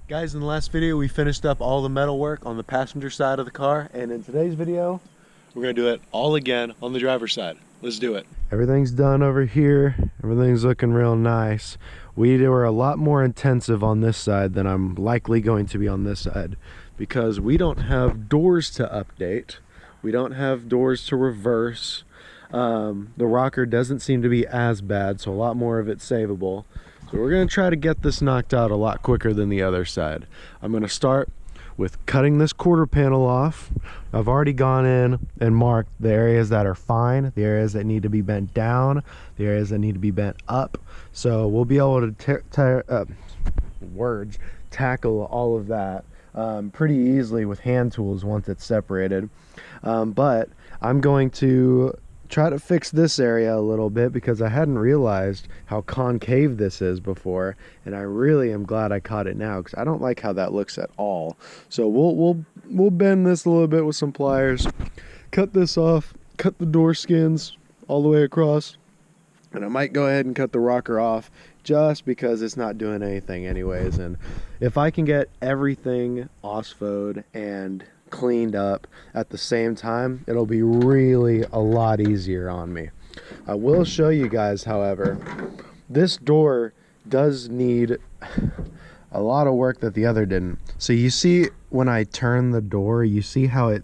Guys, in the last video we finished up all the metal work on the passenger side of the car, and in today's video we're going to do it all again on the driver's side. Let's do it. Everything's done over here. Everything's looking real nice. We were a lot more intensive on this side than I'm likely going to be on this side because we don't have doors to update. We don't have doors to reverse. The rocker doesn't seem to be as bad, so a lot more of it's savable. So we're going to try to get this knocked out a lot quicker than the other side. I'm going to start with cutting this quarter panel off. I've already gone in and marked the areas that are fine, the areas that need to be bent down, the areas that need to be bent up. So we'll be able to tackle all of that pretty easily with hand tools once it's separated. But I'm going to try to fix this area a little bit because I hadn't realized how concave this is before, and I really am glad I caught it now because I don't like how that looks at all. So we'll bend this a little bit with some pliers, cut this off, cut the door skins all the way across, and I might go ahead and cut the rocker off just because it's not doing anything anyways. And if I can get everything OSFO'd and cleaned up at the same time, it'll be really a lot easier on me. I will show you guys, however, this door does need a lot of work that the other didn't. So you see when I turn the door, you see how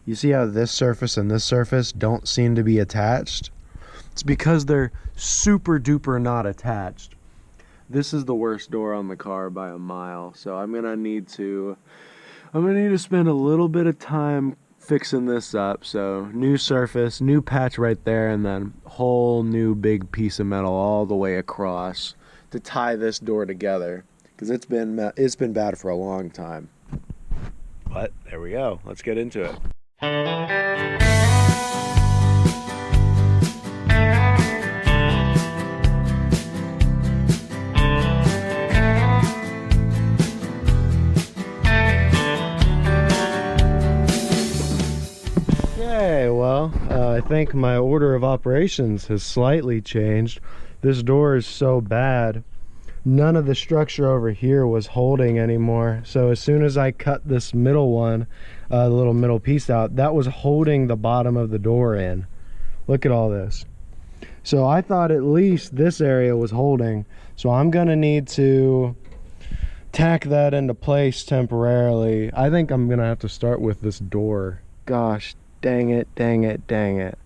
this surface and this surface don't seem to be attached? It's because they're super duper not attached. This is the worst door on the car by a mile, so I'm gonna need to spend a little bit of time fixing this up. So new surface, new patch right there, and then whole new big piece of metal all the way across to tie this door together because it's been bad for a long time. But there we go. Let's get into it. Okay, well, I think my order of operations has slightly changed. This door is so bad, none of the structure over here was holding anymore. So as soon as I cut this middle one, the little middle piece out, that was holding the bottom of the door in. Look at all this. So I thought at least this area was holding. So I'm gonna need to tack that into place temporarily. I think I'm gonna have to start with this door. Gosh, dang it, dang it, dang it.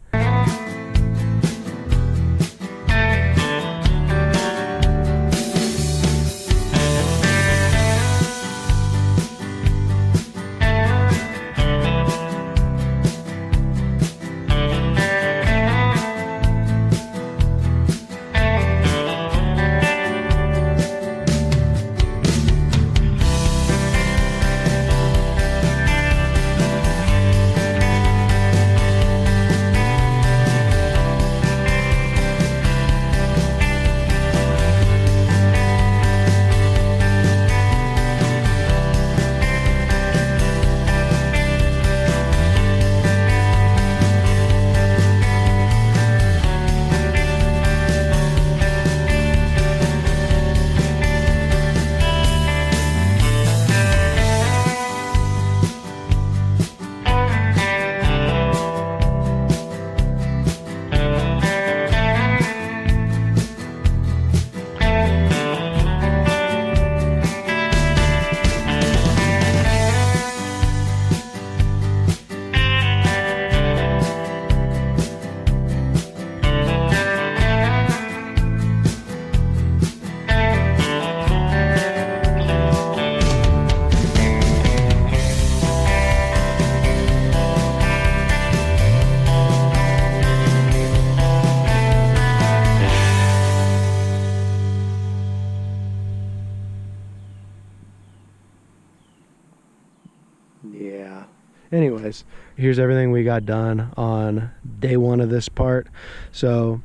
Yeah. Anyways, here's everything we got done on day one of this part. So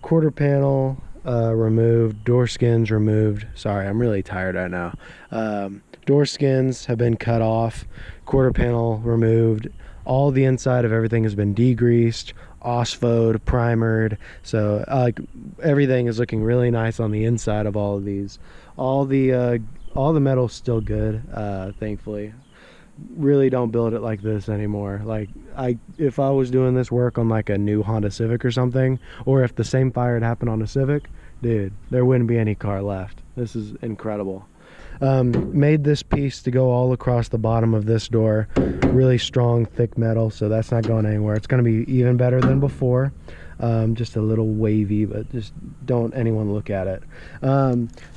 quarter panel removed, door skins removed. Sorry, I'm really tired right now. Door skins have been cut off, quarter panel removed. All the inside of everything has been degreased, OSFO'd, primered. So everything is looking really nice on the inside of all of these. All all the metal's still good, thankfully. Really don't build it like this anymore. Like, if I was doing this work on like a new Honda Civic or something, or if the same fire had happened on a Civic, dude, there wouldn't be any car left. This is incredible. Made this piece to go all across the bottom of this door. Really strong, thick metal, so that's not going anywhere. It's going to be even better than before. Just a little wavy, but just don't anyone look at it.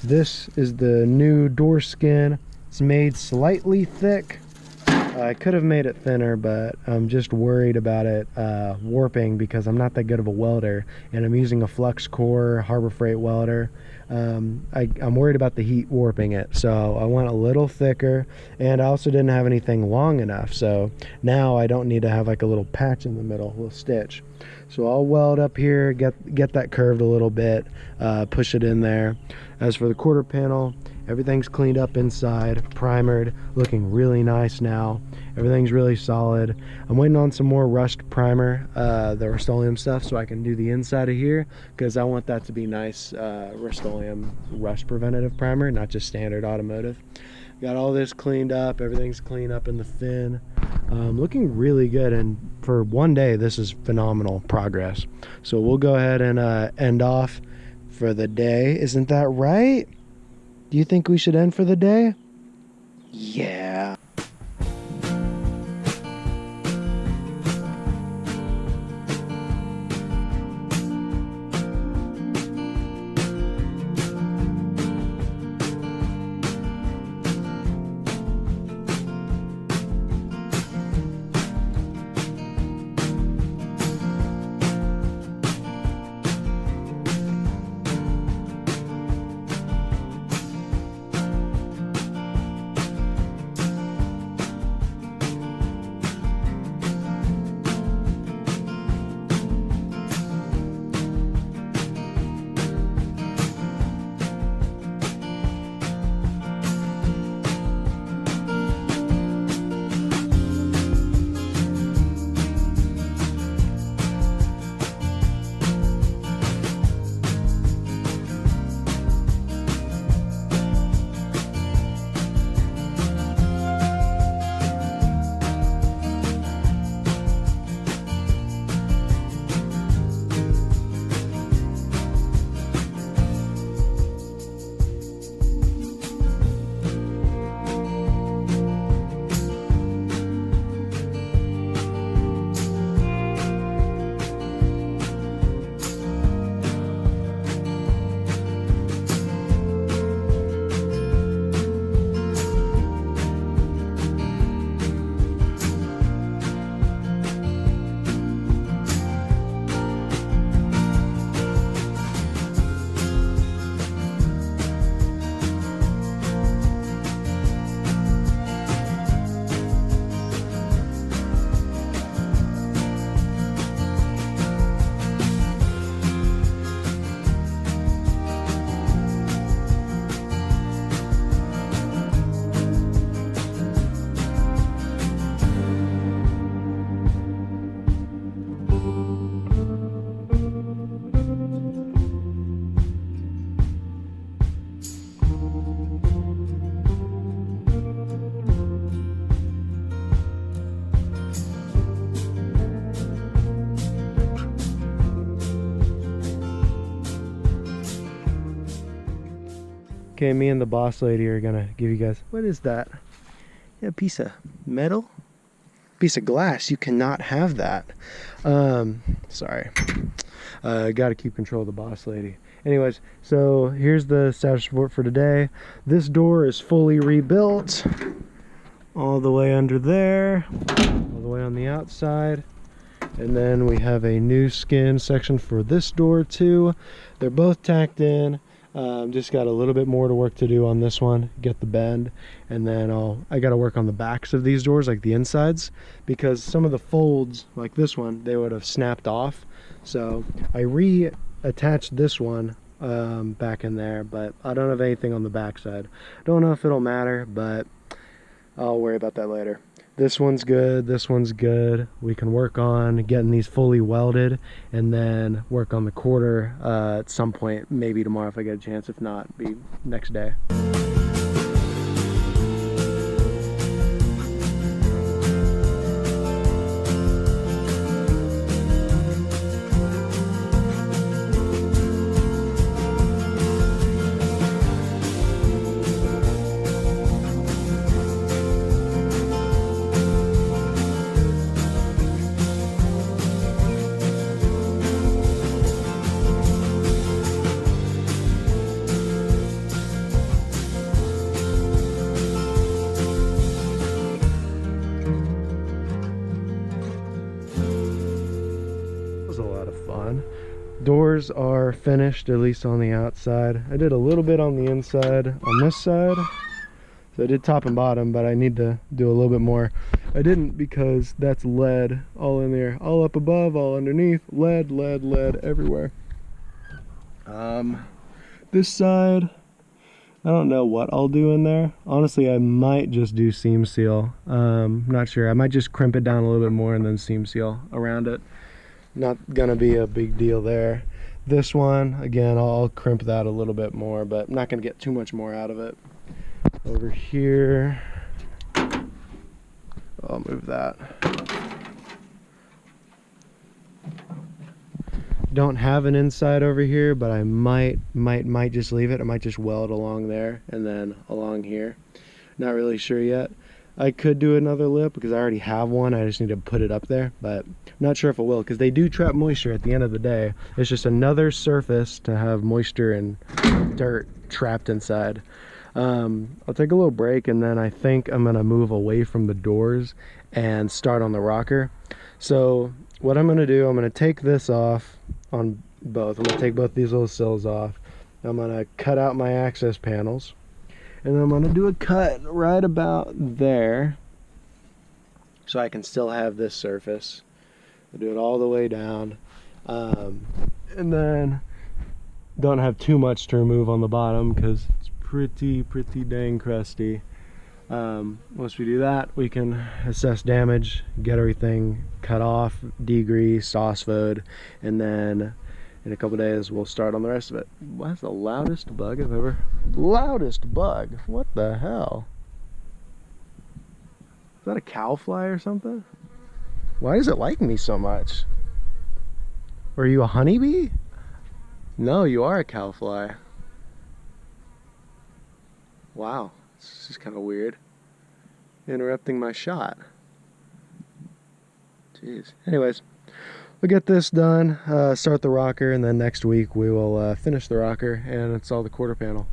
This is the new door skin. It's made slightly thick. I could have made it thinner, but I'm just worried about it warping because I'm not that good of a welder, and I'm using a flux core Harbor Freight welder. I'm worried about the heat warping it, so I went a little thicker, and I also didn't have anything long enough, so now I don't need to have like a little patch in the middle, a little stitch. So I'll weld up here, get that curved a little bit, push it in there. As for the quarter panel, everything's cleaned up inside, primered, looking really nice now. Everything's really solid. I'm waiting on some more rust primer, the Rust-Oleum stuff, so I can do the inside of here, because I want that to be nice Rust-Oleum rust preventative primer, not just standard automotive. Got all this cleaned up, everything's cleaned up in the fin. Looking really good, and for one day this is phenomenal progress. So we'll go ahead and end off for the day. Isn't that right? Do you think we should end for the day? Yeah. Okay, me and the boss lady are gonna give you guys, what is that? Yeah, a piece of metal? Piece of glass. You cannot have that. Sorry. Gotta keep control of the boss lady. Anyways, so here's the status report for today. This door is fully rebuilt. All the way under there. All the way on the outside. And then we have a new skin section for this door too. They're both tacked in. Just got a little bit more to work to do on this one, get the bend, and then I got to work on the backs of these doors, like the insides, because some of the folds, like this one, they would have snapped off. So I reattached this one back in there, but I don't have anything on the back side. Don't know if it'll matter, but I'll worry about that later. This one's good, this one's good. We can work on getting these fully welded and then work on the quarter at some point, maybe tomorrow if I get a chance. If not, be next day. Doors are finished, at least on the outside. I did a little bit on the inside on this side. So I did top and bottom, but I need to do a little bit more. I didn't because that's lead all in there. All up above, all underneath. Lead, lead, lead everywhere. This side, I don't know what I'll do in there. Honestly, I might just do seam seal. Not sure. I might just crimp it down a little bit more and then seam seal around it. Not gonna be a big deal there. This one, again, I'll crimp that a little bit more, but I'm not gonna get too much more out of it. Over here, I'll move that. Don't have an inside over here, but I might just leave it. I might just weld along there and then along here. Not really sure yet. I could do another lip because I already have one. I just need to put it up there, but I'm not sure if it will because they do trap moisture at the end of the day. It's just another surface to have moisture and dirt trapped inside. I'll take a little break and then I think I'm gonna move away from the doors and start on the rocker. So what I'm gonna do, I'm gonna take this off on both. I'm gonna take both these little sills off. I'm gonna cut out my access panels. And then I'm going to do a cut right about there so I can still have this surface. I'll do it all the way down. And then don't have too much to remove on the bottom because it's pretty dang crusty. Once we do that, we can assess damage, get everything cut off, degrease, sauce-fode, and then in a couple days we'll start on the rest of it. That's the loudest bug I've ever... Loudest bug? What the hell? Is that a cow fly or something? Why does it like me so much? Are you a honeybee? No, you are a cow fly. Wow, this is kind of weird. Interrupting my shot. Jeez. Anyways, we'll get this done, start the rocker, and then next week we will finish the rocker and install the quarter panel.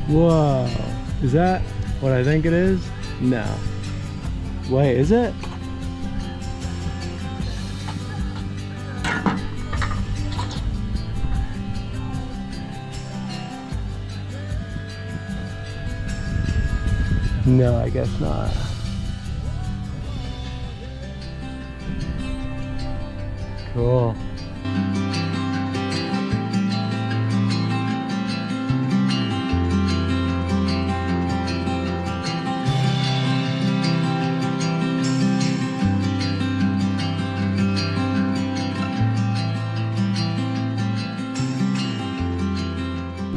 Whoa, is that what I think it is? No. Wait, is it? No, I guess not. Cool.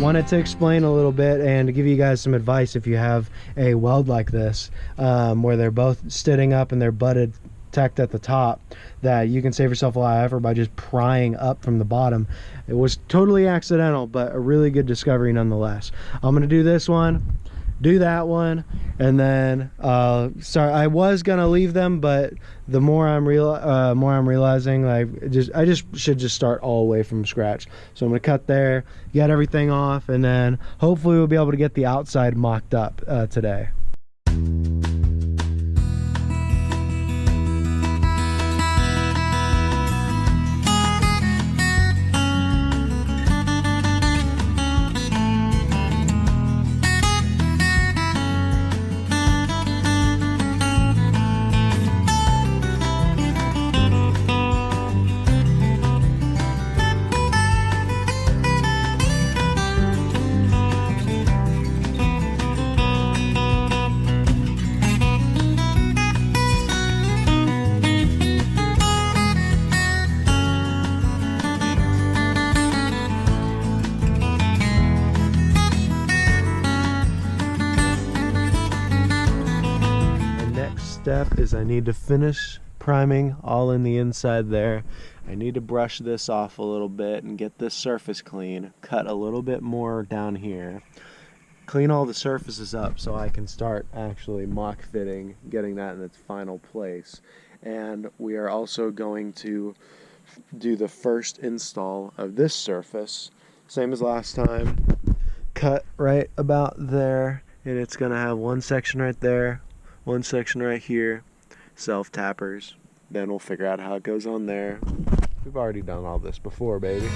Wanted to explain a little bit and to give you guys some advice if you have a weld like this where they're both sitting up and they're butted tacked at the top, that you can save yourself a lot of effort by just prying up from the bottom. It was totally accidental, but a really good discovery nonetheless. I'm gonna do this one, do that one, and then sorry, I was gonna leave them, but the more I'm realizing I just should start all the way from scratch. So I'm gonna cut there, get everything off, and then hopefully we'll be able to get the outside mocked up today. Step is I need to finish priming all in the inside there. I need to brush this off a little bit and get this surface clean, cut a little bit more down here, clean all the surfaces up so I can start actually mock fitting, getting that in its final place. And we are also going to do the first install of this surface, same as last time. Cut right about there, and it's gonna have one section right there, one section right here, self tappers. Then we'll figure out how it goes on there. We've already done all this before, baby.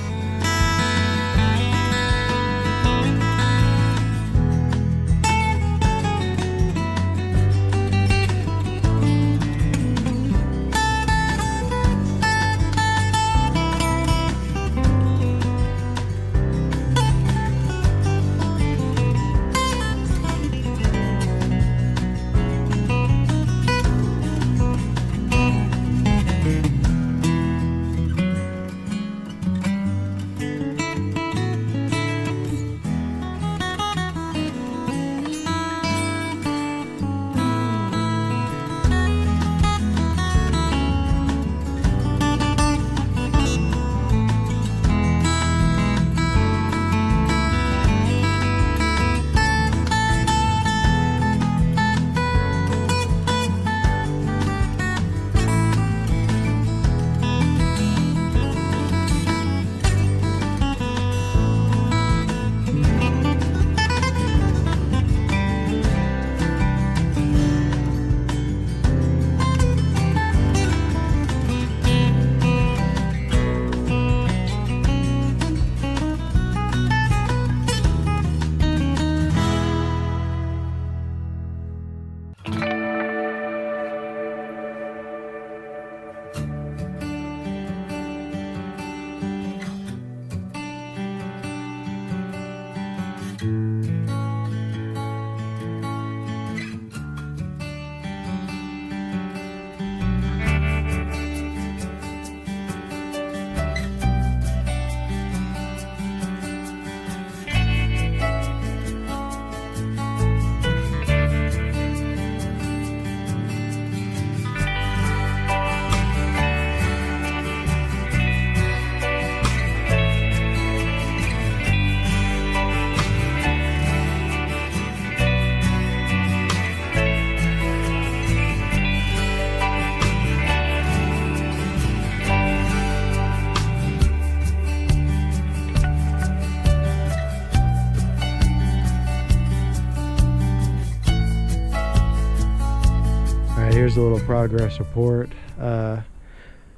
Here's a little progress report.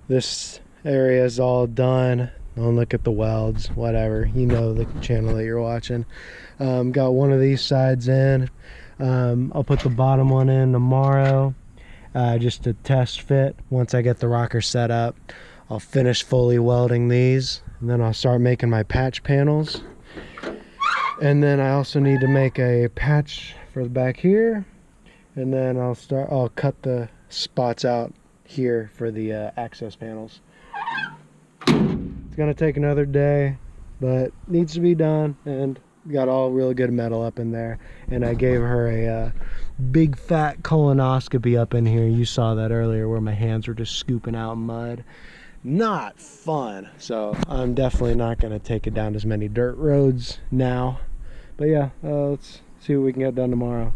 This area is all done. Don't look at the welds, whatever. You know the channel that you're watching. Got one of these sides in. I'll put the bottom one in tomorrow, just to test fit. Once I get the rocker set up, I'll finish fully welding these, and then I'll start making my patch panels. And then I also need to make a patch for the back here. And then I'll cut the spots out here for the access panels. It's gonna take another day, but needs to be done, and got all really good metal up in there. And I gave her a big fat colonoscopy up in here. You saw that earlier where my hands were just scooping out mud. Not fun. So I'm definitely not gonna take it down as many dirt roads now. But yeah, let's see what we can get done tomorrow.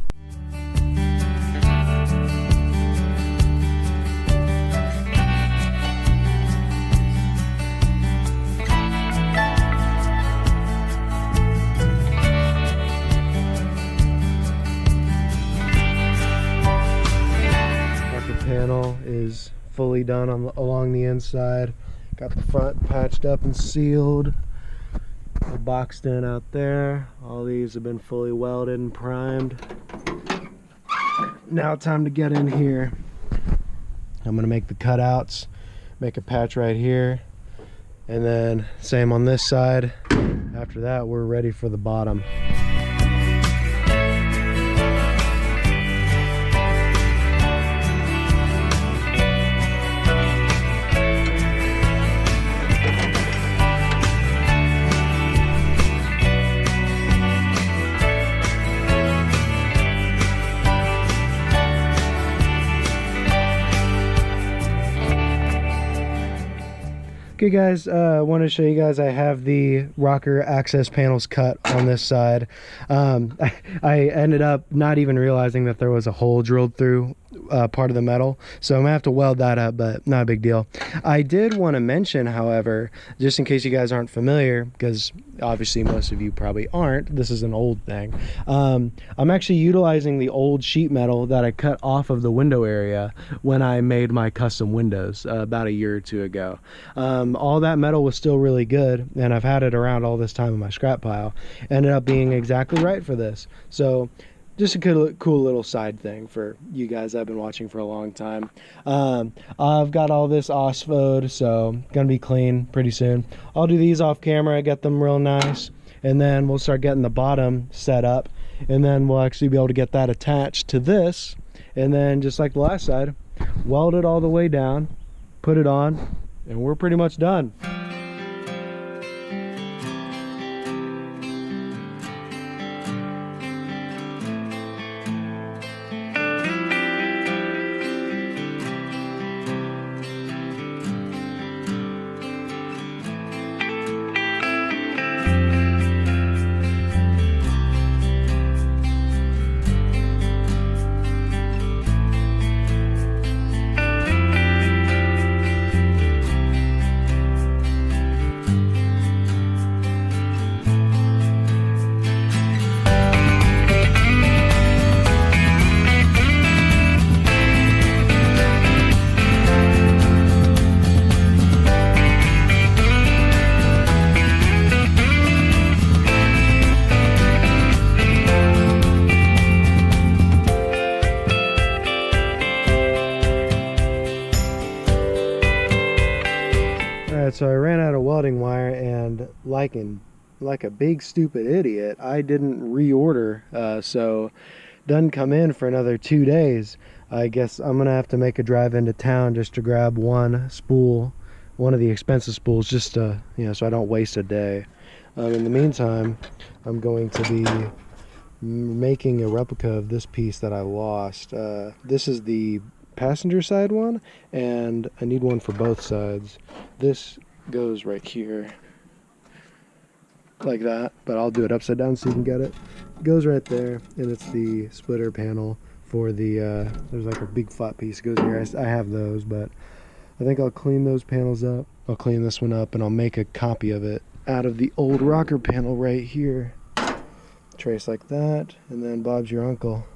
Panel is fully done along the inside. Got the front patched up and sealed. Boxed in out there. All these have been fully welded and primed. Now time to get in here. I'm gonna make the cutouts, make a patch right here, and then same on this side. After that, we're ready for the bottom. Okay guys, I want to show you guys I have the rocker access panels cut on this side. I ended up not even realizing that there was a hole drilled through part of the metal, so I'm gonna have to weld that up, but not a big deal. I did want to mention, however, just in case you guys aren't familiar, because obviously most of you probably aren't, this is an old thing. I'm actually utilizing the old sheet metal that I cut off of the window area when I made my custom windows about a year or two ago. All that metal was still really good, and I've had it around all this time in my scrap pile. Ended up being exactly right for this. So just a cool little side thing for you guys that have been watching for a long time. I've got all this OSFO'd, so gonna be clean pretty soon. I'll do these off camera, get them real nice, and then we'll start getting the bottom set up, and then we'll actually be able to get that attached to this, and then just like the last side, weld it all the way down, put it on, and we're pretty much done. So I ran out of welding wire, and like a big stupid idiot, I didn't reorder, so doesn't come in for another 2 days. I guess I'm gonna have to make a drive into town just to grab one spool, one of the expensive spools, just to, you know, so I don't waste a day. In the meantime, I'm going to be making a replica of this piece that I lost. This is the passenger side one, and I need one for both sides. This goes right here like that, but I'll do it upside down so you can get it. It goes right there, and it's the splitter panel for the there's like a big flat piece goes here. I have those, but I think I'll clean those panels up. I'll clean this one up, and I'll make a copy of it out of the old rocker panel right here. Trace like that, and then Bob's your uncle.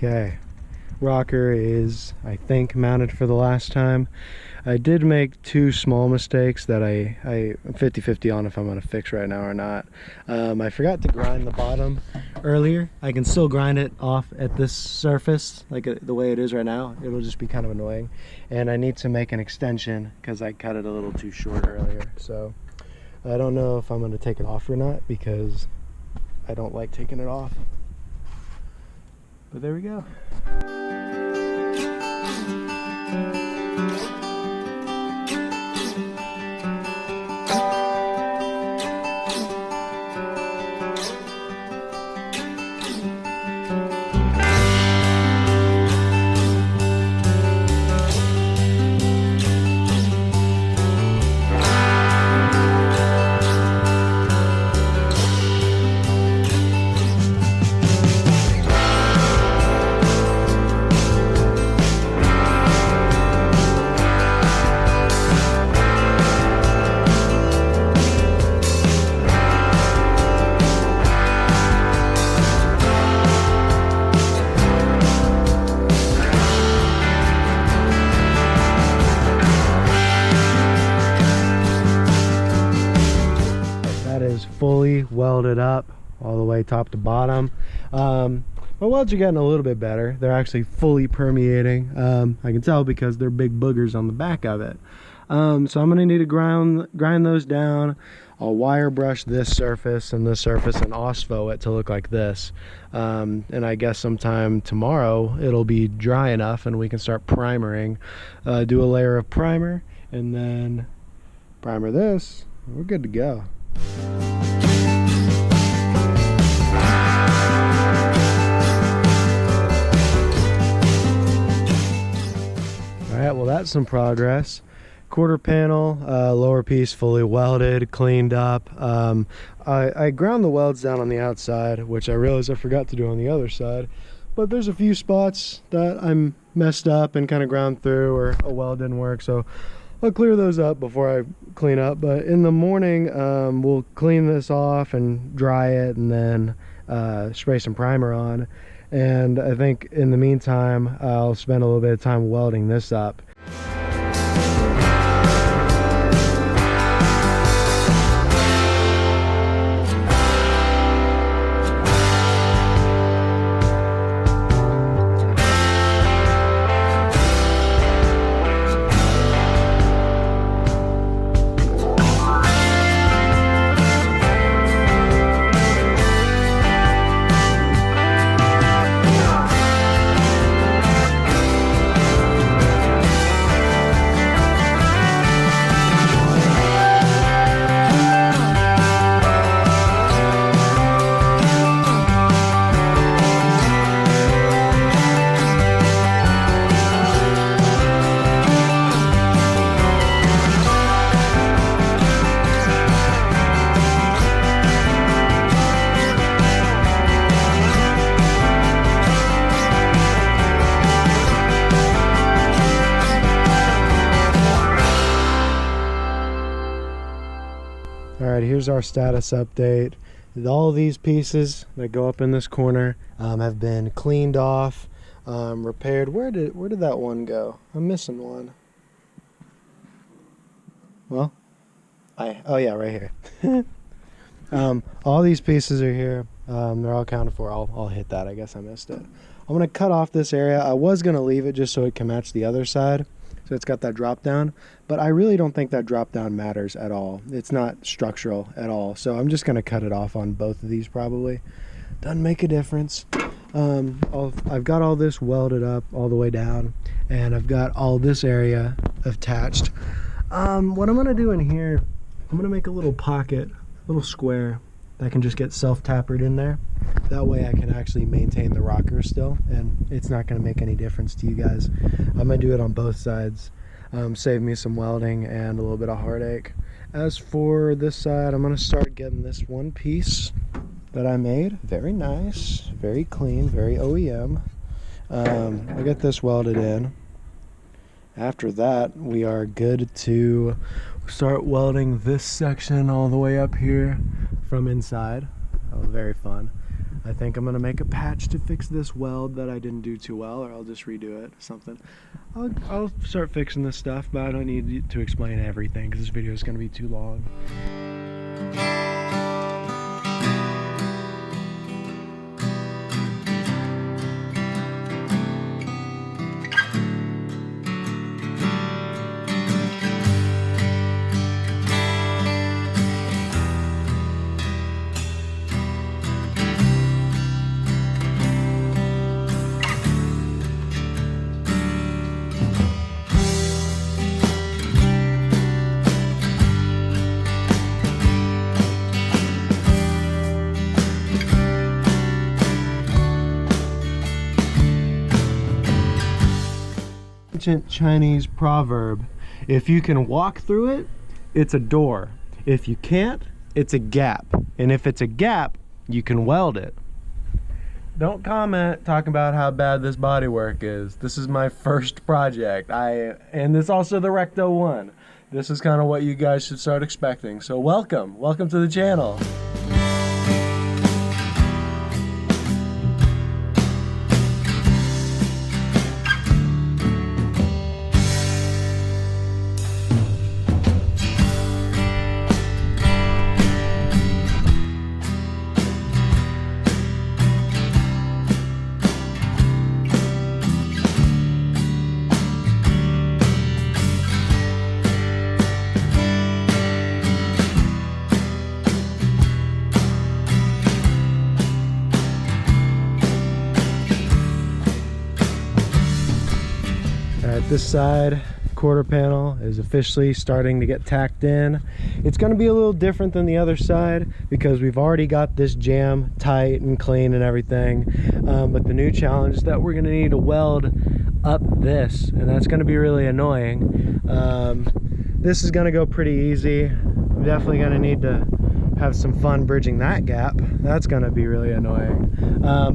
Okay, rocker is, I think, mounted for the last time. I did make 2 small mistakes that I'm 50-50 on if I'm gonna fix right now or not. I forgot to grind the bottom earlier. I can still grind it off at this surface, like the way it is right now. It'll just be kind of annoying. And I need to make an extension because I cut it a little too short earlier. So I don't know if I'm gonna take it off or not, because I don't like taking it off. But there we go. fully welded up all the way top to bottom. My welds are getting a little bit better. They're actually fully permeating. I can tell because they're big boogers on the back of it. So I'm gonna need to grind those down. I'll wire brush this surface and this surface and OSFO it to look like this. And I guess sometime tomorrow it'll be dry enough and we can start primering. Do a layer of primer and then primer this. We're good to go. Alright, well that's some progress. Quarter panel, lower piece fully welded, cleaned up. I ground the welds down on the outside, which I realized I forgot to do on the other side. But there's a few spots that I'm messed up and kind of ground through, or a weld didn't work, so I'll clear those up before I clean up. But in the morning, we'll clean this off and dry it, and then spray some primer on. And I think in the meantime, I'll spend a little bit of time welding this up. Alright, here's our status update. All these pieces that go up in this corner have been cleaned off, repaired. Where did that one go? I'm missing one. Well, oh yeah, right here. All these pieces are here. They're all accounted for. I'll hit that. I guess I missed it. I'm going to cut off this area. I was going to leave it just so it can match the other side. So it's got that drop down, but I really don't think that drop down matters at all. It's not structural at all. So I'm just going to cut it off on both of these probably. Doesn't make a difference. I've got all this welded up all the way down, and I've got all this area attached. What I'm going to do in here, I'm going to make a little pocket, little square that can just get self-tapered in there. That way I can actually maintain the rocker still, and it's not going to make any difference to you guys. I'm going to do it on both sides. Save me some welding and a little bit of heartache. As for this side, I'm going to start getting this one piece that I made. Very nice, very clean, very OEM. I get this welded in. After that, we are good to start welding this section all the way up here from inside. Oh, very fun. I think I'm gonna make a patch to fix this weld that I didn't do too well, or I'll just redo it, something. I'll start fixing this stuff, but I don't need to explain everything because this video is gonna be too long. Ancient Chinese proverb: if you can walk through it, it's a door. If you can't, it's a gap. And if it's a gap, you can weld it. Don't comment talking about how bad this bodywork is. This is my first project. And this is also the Recto one. This is kind of what you guys should start expecting. So welcome to the channel. Alright, this side quarter panel is officially starting to get tacked in. It's going to be a little different than the other side because we've already got this jam tight and clean and everything, but the new challenge is that we're going to need to weld up this, and that's going to be really annoying. This is going to go pretty easy. I'm definitely going to need to have some fun bridging that gap. That's going to be really annoying,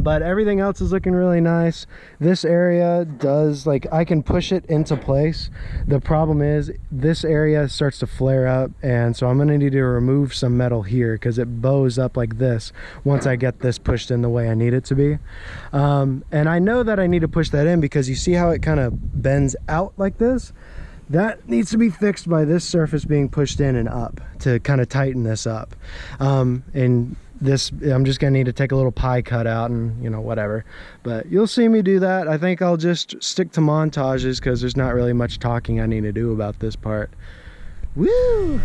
but everything else is looking really nice. This area does, like, I can push it into place. The problem is this area starts to flare up, and so I'm going to need to remove some metal here because it bows up like this once I get this pushed in the way I need it to be. And I know that I need to push that in because you see how it kind of bends out like this? That needs to be fixed by this surface being pushed in and up to kind of tighten this up. And this, I'm just gonna need to take a little pie cut out and, you know, whatever. But you'll see me do that. I think I'll just stick to montages because there's not really much talking I need to do about this part. Woo!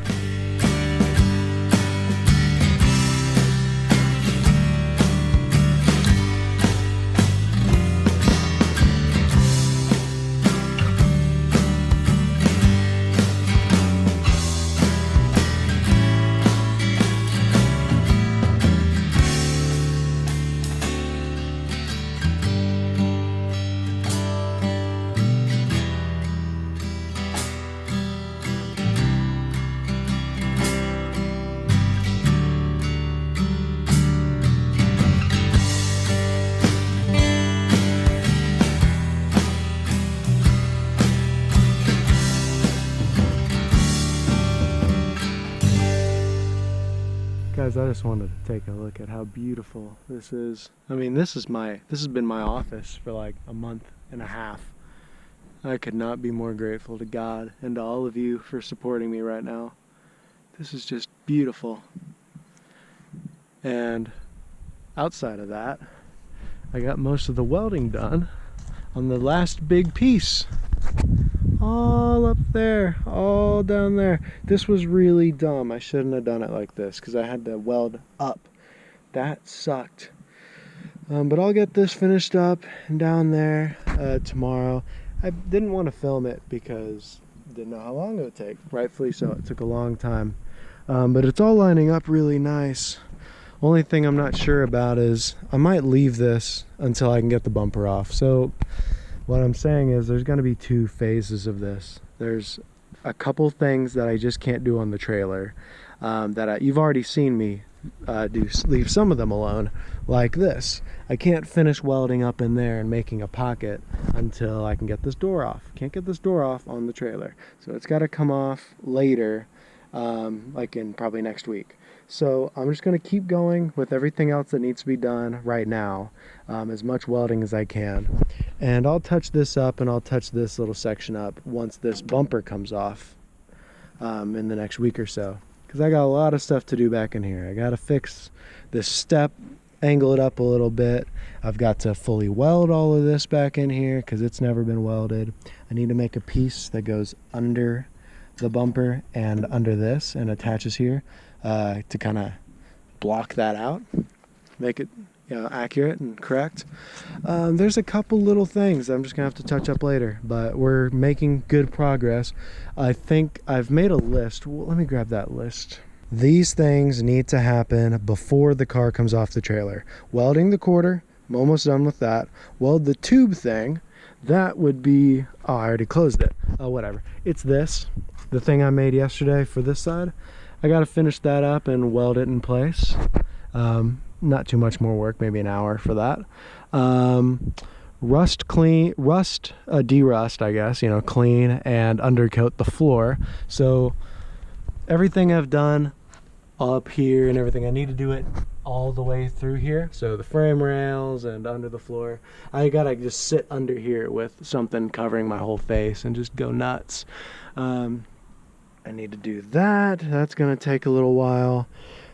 Guys, I just wanted to take a look at how beautiful this is. I mean, this has been my office for like a month and a half. I could not be more grateful to God and to all of you for supporting me right now. This is just beautiful. And outside of that, I got most of the welding done on the last big piece. All up there, all down there. This was really dumb. I shouldn't have done it like this because I had to weld up. That sucked. But I'll get this finished up and down there tomorrow. I didn't want to film it because I didn't know how long it would take. Rightfully so, it took a long time. But it's all lining up really nice. Only thing I'm not sure about is I might leave this until I can get the bumper off. So what I'm saying is there's going to be two phases of this. There's a couple things that I just can't do on the trailer you've already seen me leave some of them alone, like this. I can't finish welding up in there and making a pocket until I can get this door off. Can't get this door off on the trailer, so it's got to come off later, like in probably next week. So I'm just going to keep going with everything else that needs to be done right now, as much welding as I can. And I'll touch this up and I'll touch this little section up once this bumper comes off in the next week or so. Because I got a lot of stuff to do back in here. I got to fix this step, angle it up a little bit. I've got to fully weld all of this back in here because it's never been welded. I need to make a piece that goes under the bumper and under this and attaches here to kind of block that out, make it, you know, accurate and correct. There's a couple little things I'm just gonna have to touch up later, but we're making good progress. I think I've made a list. Well, let me grab that list. These things need to happen before the car comes off the trailer. Welding the quarter, I'm almost done with that. Weld the tube thing, that would be, oh, I already closed it. Oh, whatever. It's this, the thing I made yesterday for this side. I got to finish that up and weld it in place. Not too much more work, maybe an hour for that. De-rust, I guess, you know, clean and undercoat the floor. So everything I've done up here and everything, I need to do it all the way through here. So the frame rails and under the floor, I gotta just sit under here with something covering my whole face and just go nuts. I need to do that. That's gonna take a little while.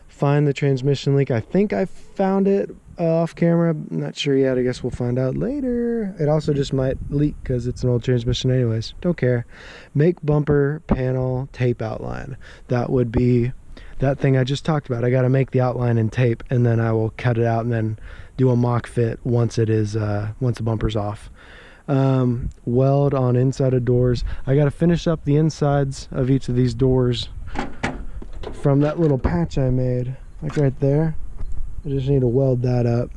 Find the transmission leak. I think I found it off camera. I'm not sure yet. I guess we'll find out later. It also just might leak because it's an old transmission anyways. Don't care. Make bumper panel tape outline. That would be that thing I just talked about. I got to make the outline in tape, and then I will cut it out and then do a mock fit once it is once the bumper's off. weld on inside of doors. I got to finish up the insides of each of these doors from that little patch I made, like right there. I just need to weld that up.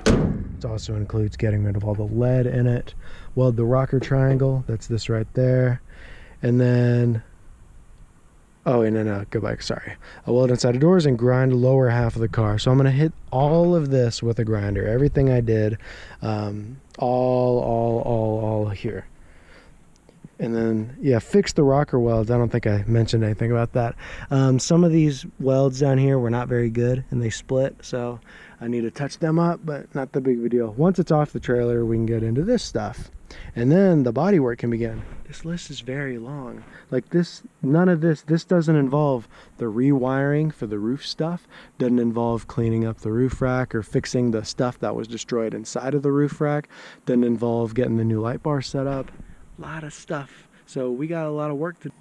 It also includes getting rid of all the lead in it. Weld the rocker triangle, that's this right there. And then, oh, no, go back, sorry. I weld inside the doors and grind the lower half of the car. So I'm gonna hit all of this with a grinder. Everything I did, all here. And then, yeah, fix the rocker welds. I don't think I mentioned anything about that. Some of these welds down here were not very good and they split, so I need to touch them up, but not the big of a deal. Once it's off the trailer, we can get into this stuff. And then the bodywork can begin. This list is very long. Like this, none of this doesn't involve the rewiring for the roof stuff, doesn't involve cleaning up the roof rack or fixing the stuff that was destroyed inside of the roof rack, doesn't involve getting the new light bar set up. A lot of stuff. So we got a lot of work to do.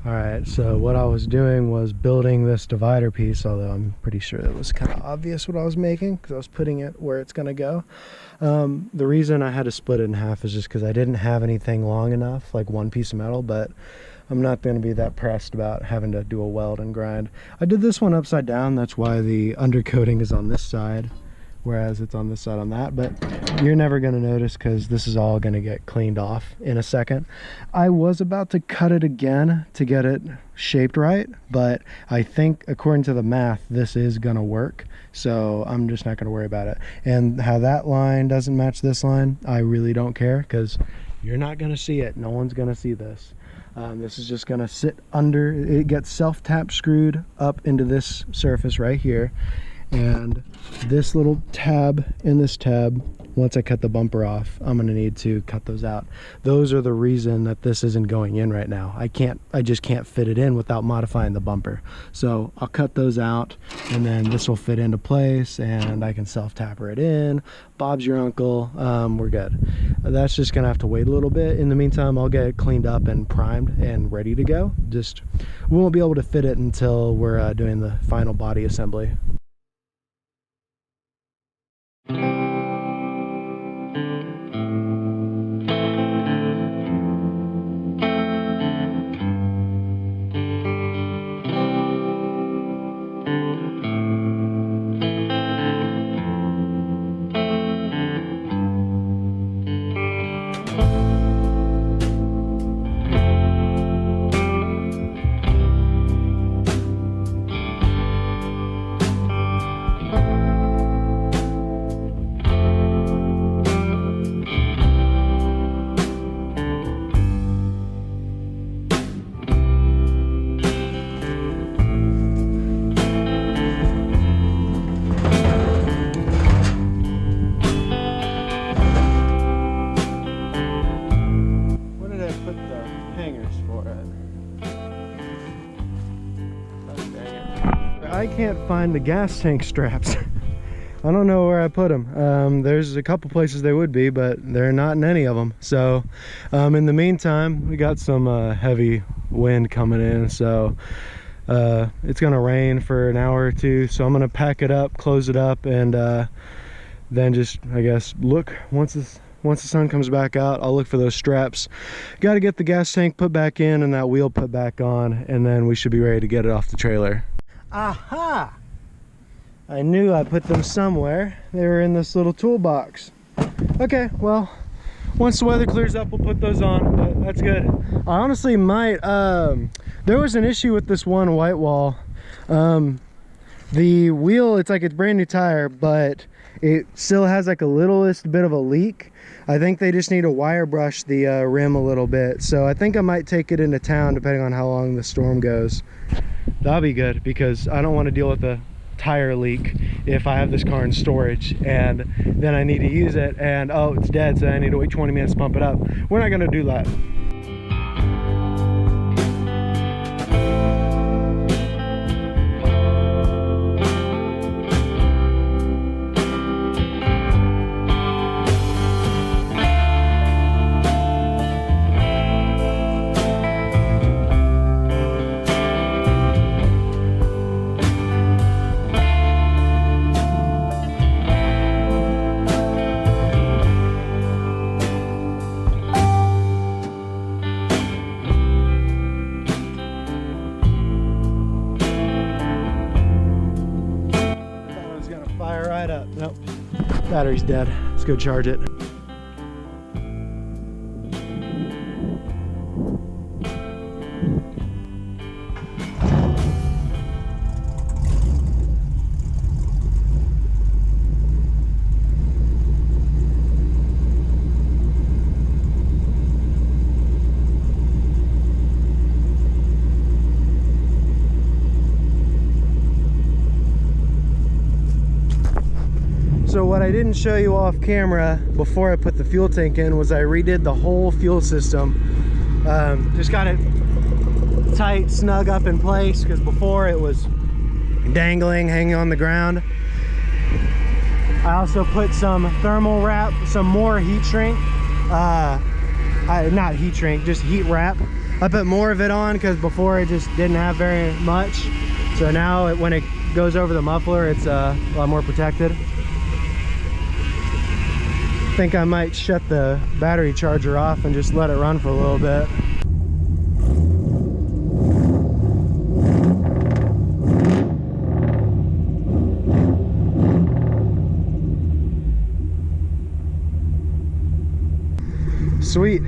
Alright, so what I was doing was building this divider piece, although I'm pretty sure it was kind of obvious what I was making because I was putting it where it's going to go. The reason I had to split it in half is just because I didn't have anything long enough, like one piece of metal, but I'm not going to be that pressed about having to do a weld and grind. I did this one upside down, that's why the undercoating is on this side, whereas it's on this side on that, but you're never going to notice because this is all going to get cleaned off in a second. I was about to cut it again to get it shaped right, but I think according to the math this is going to work, so I'm just not going to worry about it. And how that line doesn't match this line, I really don't care because you're not going to see it. No one's going to see this. This is just going to sit under, it gets self-tap screwed up into this surface right here. And this little tab and this tab, once I cut the bumper off, I'm going to need to cut those out. Those are the reason that this isn't going in right now. I just can't fit it in without modifying the bumper. So I'll cut those out and then this will fit into place and I can self-tapper it in. Bob's your uncle. We're good. That's just going to have to wait a little bit. In the meantime, I'll get it cleaned up and primed and ready to go. Just, we won't be able to fit it until we're doing the final body assembly. I can't find the gas tank straps. I don't know where I put them. There's a couple places they would be, but they're not in any of them. So in the meantime, we got some heavy wind coming in, so it's gonna rain for an hour or two. So I'm gonna pack it up, close it up, and then just, I guess, look once the sun comes back out. I'll look for those straps. Got to get the gas tank put back in and that wheel put back on, and then we should be ready to get it off the trailer. Aha! I knew I put them somewhere. They were in this little toolbox. Okay, well, once the weather clears up, we'll put those on, but that's good. I honestly might, there was an issue with this one white wall. The wheel, it's like it's brand new tire, but it still has like a littlest bit of a leak. I think they just need to wire brush the rim a little bit. So I think I might take it into town depending on how long the storm goes. That'll be good, because I don't want to deal with a tire leak if I have this car in storage and then I need to use it and oh, it's dead, so I need to wait 20 minutes to pump it up. We're not going to do that. Nope, battery's dead. Let's go charge it. So what I didn't show you off camera before I put the fuel tank in was I redid the whole fuel system. Just got it tight, snug up in place, because before it was dangling, hanging on the ground. I also put some thermal wrap, some more heat shrink. Not heat shrink, just heat wrap. I put more of it on because before it just didn't have very much. So now when it goes over the muffler, it's a lot more protected. I think I might shut the battery charger off and just let it run for a little bit. Sweet.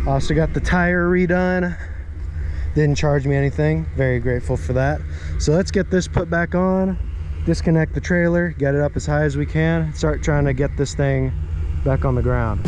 Also got the tire redone. Didn't charge me anything. Very grateful for that. So let's get this put back on. Disconnect the trailer, get it up as high as we can, start trying to get this thing back on the ground.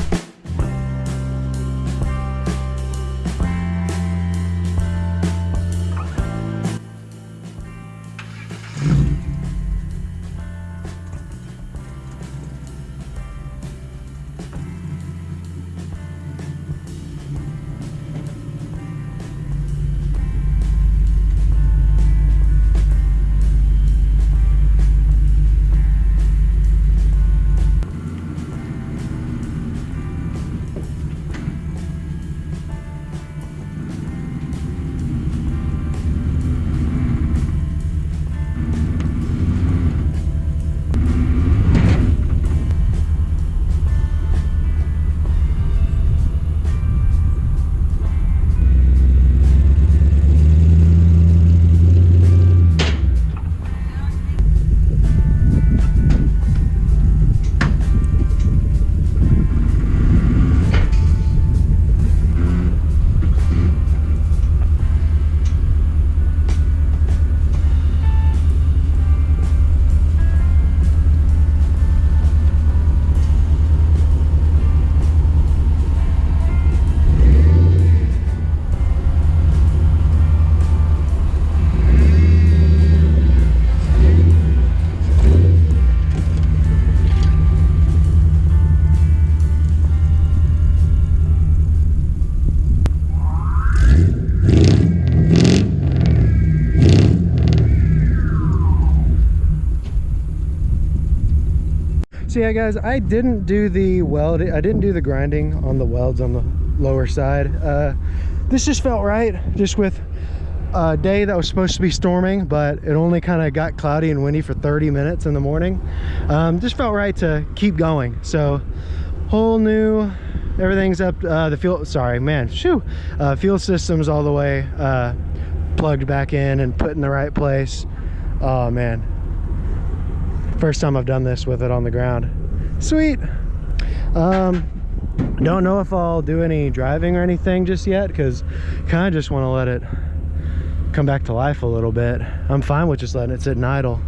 So yeah guys, I didn't do the welding, I didn't do the grinding on the welds on the lower side. This just felt right, just with a day that was supposed to be storming, but it only kind of got cloudy and windy for 30 minutes in the morning. Just felt right to keep going. So whole new, everything's up, the fuel, sorry man, fuel system's all the way plugged back in and put in the right place. Oh man, first time I've done this with it on the ground. Sweet. Don't know if I'll do any driving or anything just yet, because kind of just want to let it come back to life a little bit. I'm fine with just letting it sit and idle.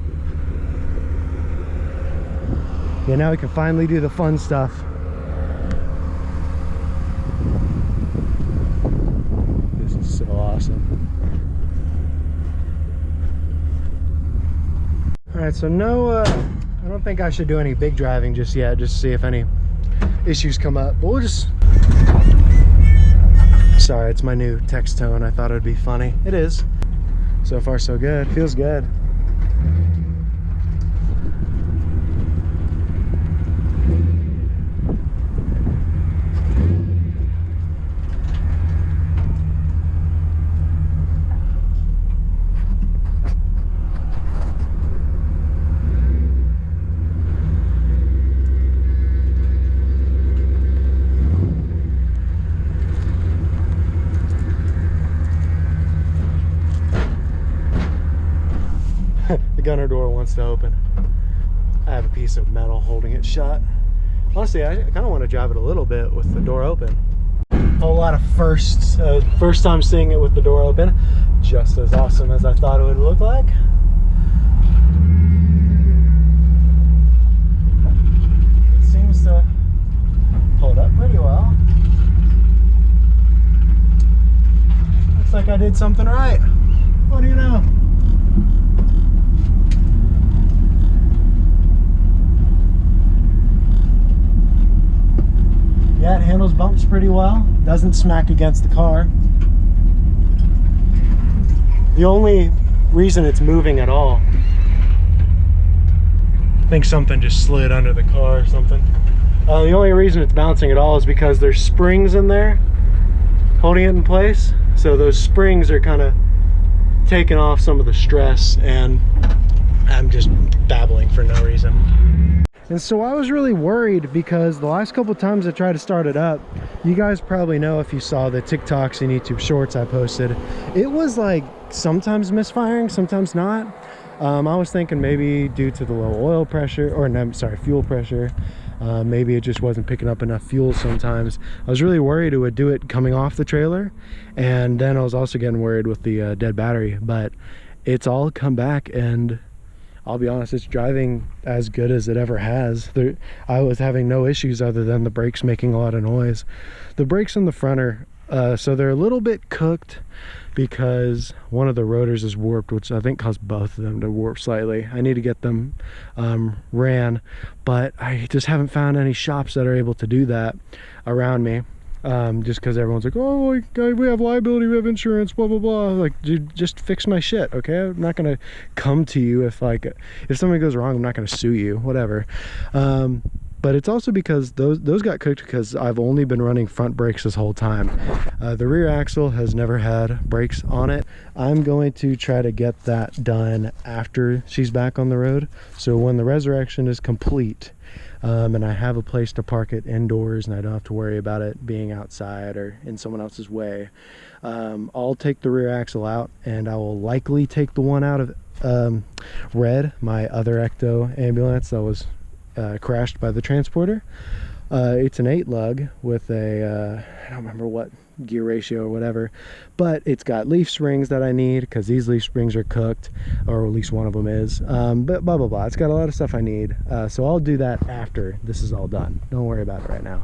Yeah, now we can finally do the fun stuff. This is so awesome. All right, so no, I don't think I should do any big driving just yet, just to see if any issues come up. But we'll just... Sorry, it's my new text tone. I thought it would be funny. It is. So far, so good. Feels good. The gunner door wants to open. I have a piece of metal holding it shut. Honestly, I kind of want to drive it a little bit with the door open. A whole lot of firsts. First time seeing it with the door open. Just as awesome as I thought it would look like. It seems to hold up pretty well. Looks like I did something right. What do you know? Yeah, it handles bumps pretty well. Doesn't smack against the car. The only reason it's moving at all, I think something just slid under the car or something. The only reason it's bouncing at all is because there's springs in there holding it in place. So those springs are kind of taking off some of the stress, and I'm just babbling for no reason. And so I was really worried because the last couple times I tried to start it up, you guys probably know if you saw the TikToks and YouTube shorts I posted, it was like sometimes misfiring, sometimes not. I was thinking maybe due to the low oil pressure, or no, sorry, fuel pressure. Maybe it just wasn't picking up enough fuel sometimes. I was really worried it would do it coming off the trailer, and then I was also getting worried with the dead battery, but it's all come back, and I'll be honest, it's driving as good as it ever has. I was having no issues other than the brakes making a lot of noise. The brakes in the front are, so they're a little bit cooked because one of the rotors is warped, which I think caused both of them to warp slightly. I need to get them ran, but I just haven't found any shops that are able to do that around me. Just because everyone's like, oh, we have liability, we have insurance, blah blah blah. Like, dude, just fix my shit, okay? I'm not gonna come to you if something goes wrong. I'm not gonna sue you, whatever. But it's also because those got cooked because I've only been running front brakes this whole time. The rear axle has never had brakes on it. I'm going to try to get that done after she's back on the road. So when the resurrection is complete, and I have a place to park it indoors and I don't have to worry about it being outside or in someone else's way, I'll take the rear axle out, and I will likely take the one out of Red, my other Ecto ambulance that was crashed by the transporter. It's an 8-lug with a I don't remember what gear ratio or whatever, but it's got leaf springs that I need because these leaf springs are cooked, or at least one of them is. But blah blah blah, it's got a lot of stuff I need, so I'll do that after this is all done. Don't worry about it right now.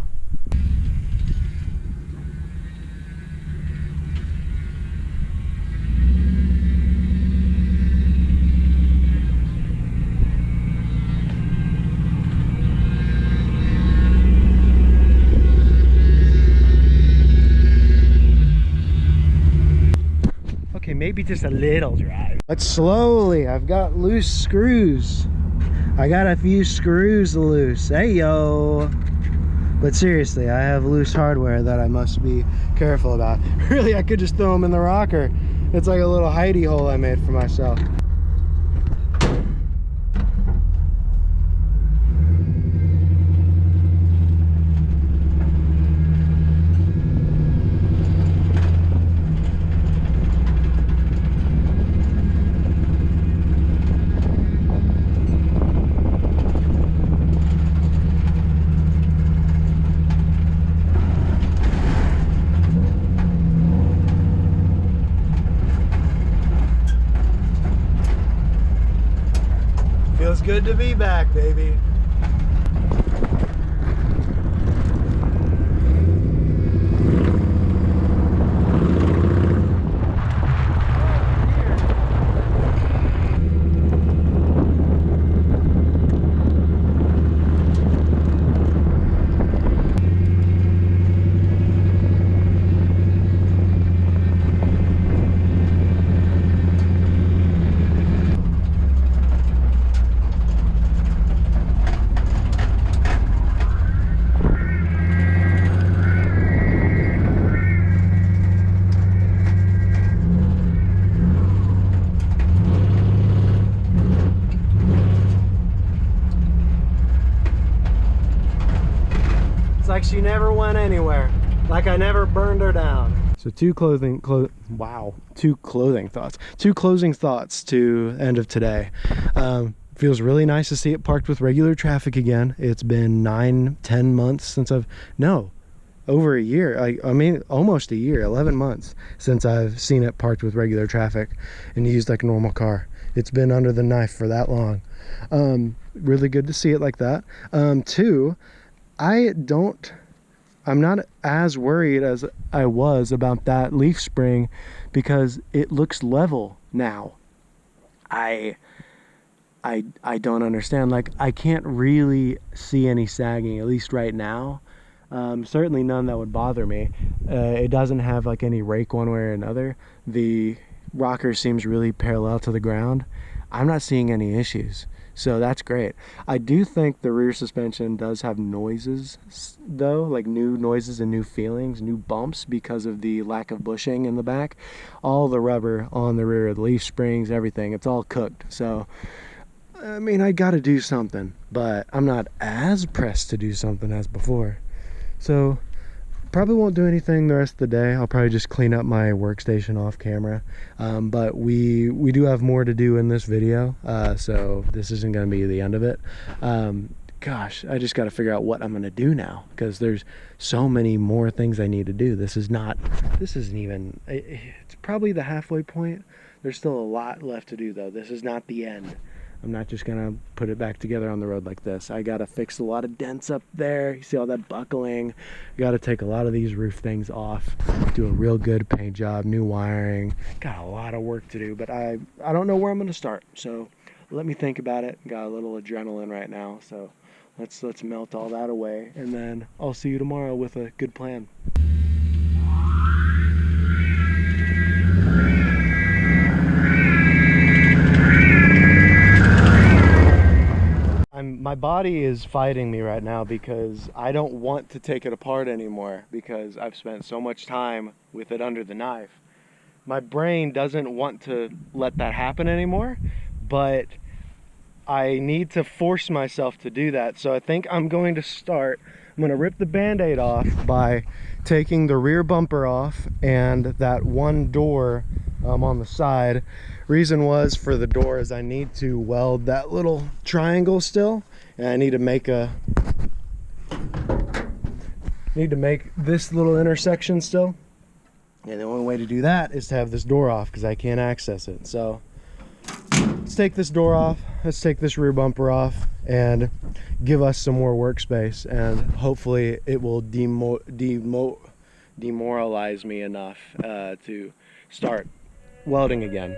Maybe just a little drive, but slowly. I've got loose screws. I got a few screws loose. Hey yo. But seriously, I have loose hardware that I must be careful about. Really, I could just throw them in the rocker. It's like a little hidey hole I made for myself. Feels good to be back, baby. Like she never went anywhere, like I never burned her down. So two closing thoughts to end of today. Feels really nice to see it parked with regular traffic again. It's been 9-10 months since over a year, I mean almost a year, 11 months since I've seen it parked with regular traffic and used like a normal car. It's been under the knife for that long. Really good to see it like that. Two, I'm not as worried as I was about that leaf spring because it looks level now. I don't understand. Like, I can't really see any sagging, at least right now. Certainly none that would bother me. It doesn't have like any rake one way or another. The rocker seems really parallel to the ground. I'm not seeing any issues. So that's great. I do think the rear suspension does have noises though, like new noises and new feelings, new bumps because of the lack of bushing in the back. All the rubber on the rear, the leaf springs, everything, it's all cooked. So, I mean, I gotta do something, but I'm not as pressed to do something as before. So, probably won't do anything the rest of the day. I'll probably just clean up my workstation off camera. But we do have more to do in this video, so this isn't going to be the end of it. Gosh, I just got to figure out what I'm going to do now because there's so many more things I need to do. This isn't even, it's probably the halfway point. There's still a lot left to do though. This is not the end. I'm not just gonna put it back together on the road like this. I gotta fix a lot of dents up there. You see all that buckling. I gotta take a lot of these roof things off, do a real good paint job, new wiring. Got a lot of work to do, but I don't know where I'm gonna start. So let me think about it. Got a little adrenaline right now, so let's melt all that away, and then I'll see you tomorrow with a good plan. My body is fighting me right now because I don't want to take it apart anymore because I've spent so much time with it under the knife. My brain doesn't want to let that happen anymore, but I need to force myself to do that. So I think I'm going to rip the Band-Aid off by taking the rear bumper off and that one door on the side. Reason was for the door is I need to weld that little triangle still, and I need to make this little intersection still, and the only way to do that is to have this door off because I can't access it. So let's take this door off, let's take this rear bumper off and give us some more workspace, and hopefully it will demoralize me enough to start welding again.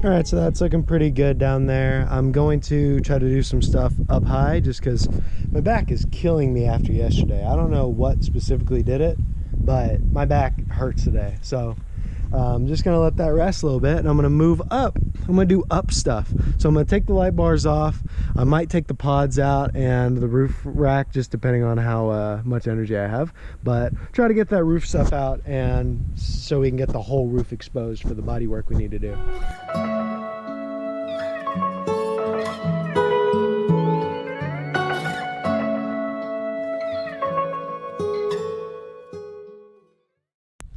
All right, so that's looking pretty good down there. I'm going to try to do some stuff up high just because my back is killing me after yesterday. I don't know what specifically did it, but my back hurts today. So I'm just gonna let that rest a little bit, and I'm gonna move up. I'm gonna do up stuff. So I'm gonna take the light bars off. I might take the pods out and the roof rack, just depending on how much energy I have, but try to get that roof stuff out, and so we can get the whole roof exposed for the body work we need to do.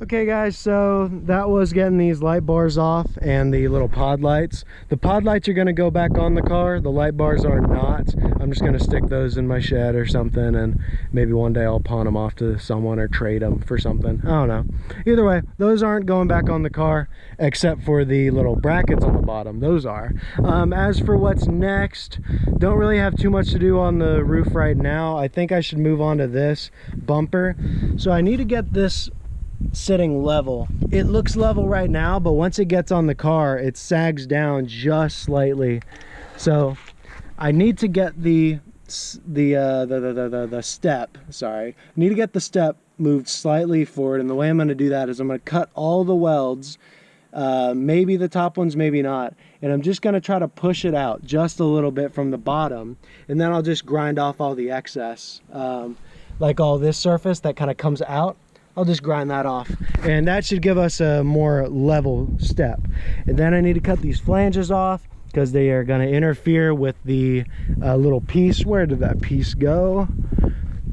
Okay guys, so that was getting these light bars off and the little pod lights. The pod lights are going to go back on the car. The light bars are not. I'm just going to stick those in my shed or something, and maybe one day I'll pawn them off to someone or trade them for something. I don't know. Either way, those aren't going back on the car except for the little brackets on the bottom. Those are. As for what's next, don't really have too much to do on the roof right now. I think I should move on to this bumper. So I need to get this sitting level. It looks level right now, but once it gets on the car, it sags down just slightly. So I need to get the step, sorry, I need to get the step moved slightly forward, and the way I'm going to do that is I'm going to cut all the welds, maybe the top ones, maybe not, and I'm just going to try to push it out just a little bit from the bottom, and then I'll just grind off all the excess, like all this surface that kind of comes out. I'll just grind that off, and that should give us a more level step. And then I need to cut these flanges off because they are going to interfere with the little piece. Where did that piece go?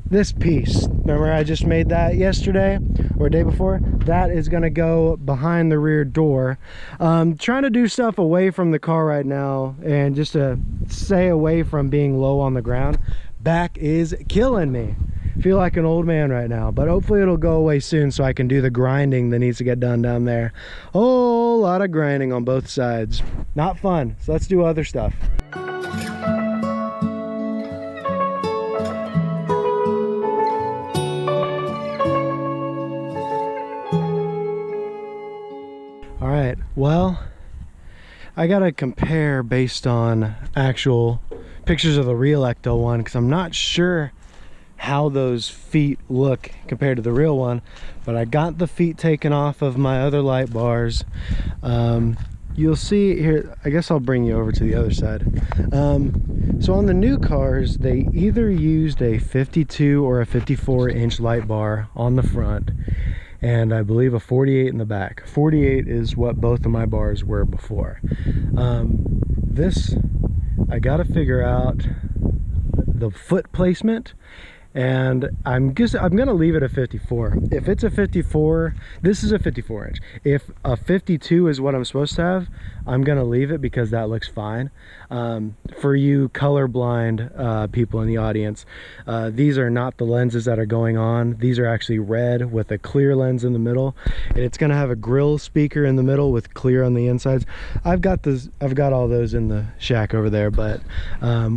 This piece, remember I just made that yesterday or day before? That is going to go behind the rear door. Trying to do stuff away from the car right now, and just to stay away from being low on the ground. Back is killing me. Feel like an old man right now, but hopefully it'll go away soon so I can do the grinding that needs to get done down there. Whole lot of grinding on both sides. Not fun, so let's do other stuff. All right, well, I gotta compare based on actual pictures of the real Ecto one, because I'm not sure how those feet look compared to the real one, but I got the feet taken off of my other light bars. You'll see here, I guess I'll bring you over to the other side. So on the new cars, they either used a 52 or a 54-inch light bar on the front, and I believe a 48 in the back. 48 is what both of my bars were before. This, I gotta figure out the foot placement, and I'm gonna leave it a 54. If it's a 54, this is a 54 inch. If a 52 is what I'm supposed to have, I'm gonna leave it because that looks fine. For you colorblind people in the audience, these are not the lenses that are going on. These are actually red with a clear lens in the middle, and it's gonna have a grill speaker in the middle with clear on the insides. I've got all those in the shack over there, but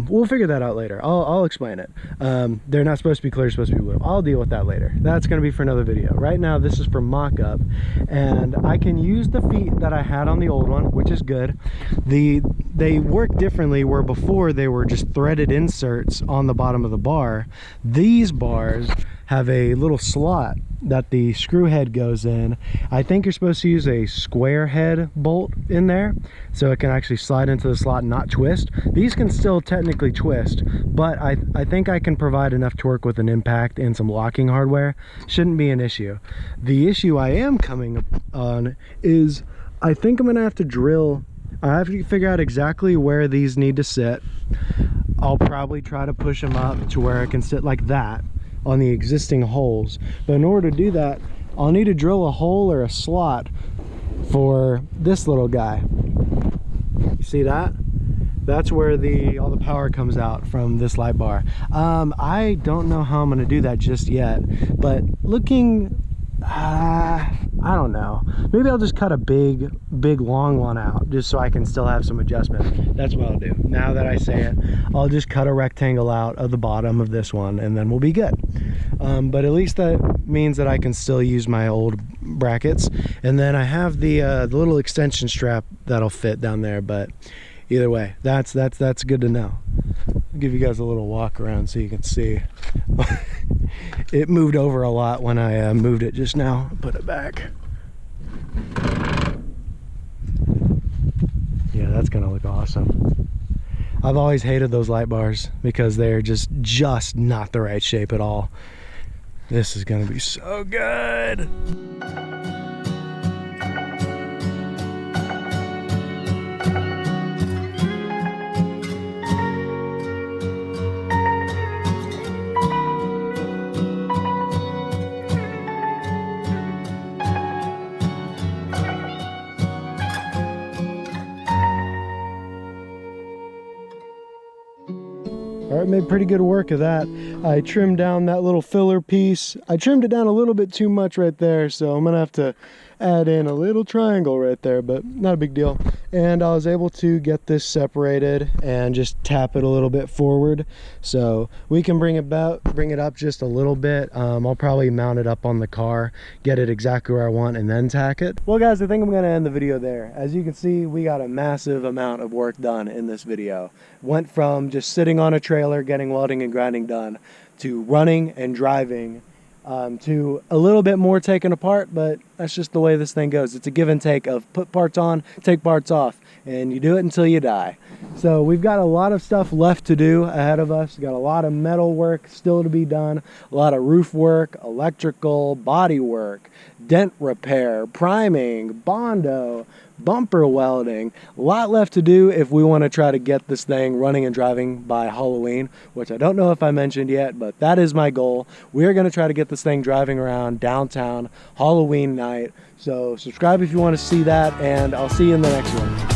we'll figure that out later. I'll explain it. They're not supposed to be clear, supposed to be blue. I'll deal with that later. That's going to be for another video. Right now this is for mock-up, and I can use the feet that I had on the old one, which is good. They work differently, where before they were just threaded inserts on the bottom of the bar. These bars have a little slot that the screw head goes in. I think you're supposed to use a square head bolt in there so it can actually slide into the slot and not twist. These can still technically twist, but I think I can provide enough torque with an impact and some locking hardware. Shouldn't be an issue. The issue I am coming on is I think I'm gonna have to drill. I have to figure out exactly where these need to sit. I'll probably try to push them up to where I can sit like that on the existing holes, but in order to do that, I'll need to drill a hole or a slot for this little guy. You see that? That's where all the power comes out from this light bar. I don't know how I'm gonna do that just yet, but looking, I don't know. Maybe I'll just cut a big long one out just so I can still have some adjustment. That's what I'll do. Now that I say it, I'll just cut a rectangle out of the bottom of this one, and then we'll be good. but at least that means that I can still use my old brackets. And then I have the little extension strap that'll fit down there, but either way, that's good to know. I'll give you guys a little walk around so you can see. It moved over a lot when I moved it just now. Put it back. Yeah, that's gonna look awesome. I've always hated those light bars because they're just not the right shape at all. This is gonna be so good. All right, made pretty good work of that. I trimmed down that little filler piece. I trimmed it down a little bit too much right there, so I'm gonna have to add in a little triangle right there, but not a big deal. And I was able to get this separated and just tap it a little bit forward, so we can bring it up just a little bit. I'll probably mount it up on the car, get it exactly where I want, and then tack it. Well guys, I think I'm gonna end the video there. As you can see, we got a massive amount of work done in this video. Went from just sitting on a trailer getting welding and grinding done to running and driving, to a little bit more taken apart, but that's just the way this thing goes. It's a give and take of put parts on, take parts off, and you do it until you die. So we've got a lot of stuff left to do ahead of us. We've got a lot of metal work still to be done, a lot of roof work, electrical, body work, dent repair, priming, bondo, bumper welding. A lot left to do if we want to try to get this thing running and driving by Halloween, which I don't know if I mentioned yet, but that is my goal. We're going to try to get this thing driving around downtown Halloween night. So subscribe if you want to see that, and I'll see you in the next one.